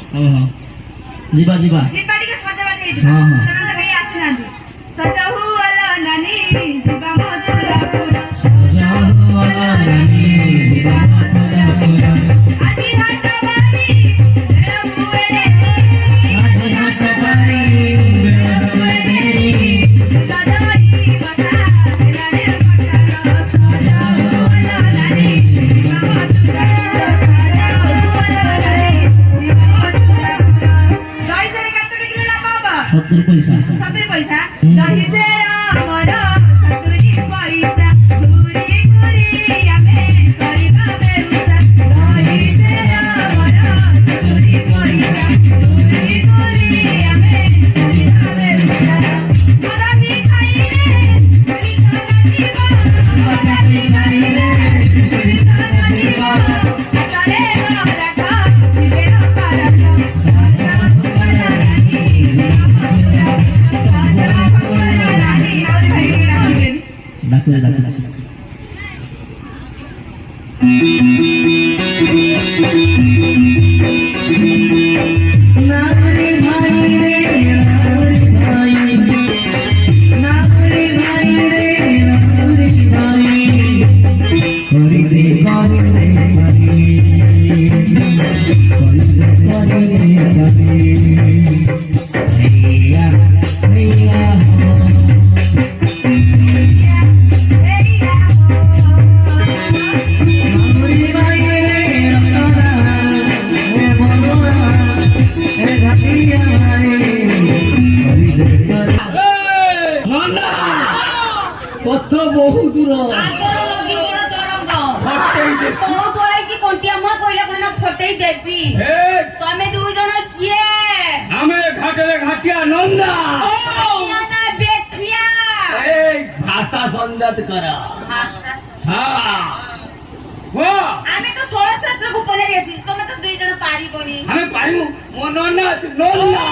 ଯିବା ଯିବା ଯିବା ଟିକେ ସଜବାଜ ହେଇଯିବା। ହଁ, ହଁ। ସେମାନେ କେହି ଆସିନାହାନ୍ତି। ସଜ ହୁଅଲ ନାନୀ ଯିବା ମଥୁରାପୁର। ସଜ ହୁଅଲ ନାନୀ ଯିବା ମଥୁରାପୁର। ଆଜି ହାଟ ବାରି ବେଳ ହୁଏ ଡେରି। ଆଜି ହାଟ ବାରି ବେଳ ହୁଏ ଡେରି। ସଜବାଜି କଥା ହେଲାଣି କଟାର। ସଜ ହୁଅଲ ନାନୀ ଯିବା ମଥୁରାପୁର। ସଜ ହୁଅଲ ନାନୀ ଯିବା ମଥୁରାପୁର। ଦହି ସେରେ କେତେ ବିକିଲେ ଲାଭ ହବ? 70 ପଇସା 70 ପଇସା। ଦହି ସେର ଆମର 70 ପଇସା। ଘୁରି ଘୁରି ଆମେ କରିବା ବେଉସା। ଦହି ସେର ଆମର 70 ପଇସା। ଘୁରି ଘୁରି ଆମେ କରିବା ବେଉସା। ବରାତି ଖାଇଲେ ପଇସା ନାଚିବ। ବରାତି ଖାଇଲେ ପଇସା ନାଚିବ। ହାତରେ ଗରାଖ ଯିବେ ଅପରାଧ। ସଜ ହୁଅଲ ନାନୀ ଯିବା ମଥୁରା। ସଜ ହୁଅଲ ନାନୀ ଆହୁରି ଭାଇ ଡାକୁଛନ୍ତି। ଡାକୁଛି ଡାକୁଛି ନାଗରି ଭାଇ ରେ ନାଗରି ଭାଇ ନାଗରି ଭାଇ ରେ ନାଗରି ଭାଇ କରିଦେ କରିଦେ ହେଇଆ ହେଇଆ ନାଗରି ଭାଇ ରେ ରତରା ଏ ମନୁଆ ଏ ଘାଟିଆ ରେ କରିଦେ ପଥ ବହୁ ଦୂର ଫଟେଇ ଦେବି। ତମେ ଦୁଇ ଜଣ କିଏ? ଆମେ ଘାଟରେ ଘାଟିଆ ନନ୍ଦା ଦେଖିଆ ଭାଷା ସଂଜାତ କର ଆମେ ତ 16 ଗୋପନରେ ଆସି ତମେ ତ ଦୁଇ ଜଣ ପାରିବନି। ଆମେ ପାରିବୁ ମୋ ନନ୍ଦା ଅଛି ନନ୍ଦା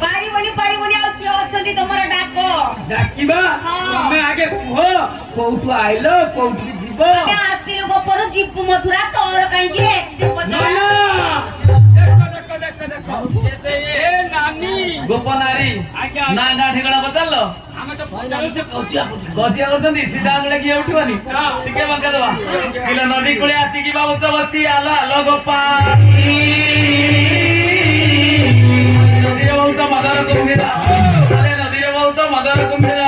ପାରିବନି ପାରିବନି ଆଉ କିଏ ଅଛନ୍ତି ତମର ଡାକ? ଡାକିବା ତମେ ଆଗେ କୁହ କୋଉଠୁ ଆଇଲ କୋଉଠି ଯିବ ଆମେ ଆସିଲୁ ଗୋପରୁ ଯିବୁ ମଥୁରା। ତମର କାହିଁକି ଏତେ ପଚାର? ଗୋପ ନାରୀ ନା ନା ଠିକଣା ପଚାରିଲ ଆମେ ତ କଜିଆ କରୁଛନ୍ତି ସିଧା ବେଳେ କିଏ ଉଠିବନି ଟିକେ ବଙ୍କା ଦବା କିଲୋ ନଦୀ କୂଳେ ଆସିକି ବାବୁଚ ବସି ଆଲ ଆଲ ଗୋପା ନଦୀରେ ବହୁତ ମଦର କୁମ୍ଭୀର ନଦୀରେ ବହୁତ ମଦର କୁମ୍ଭୀର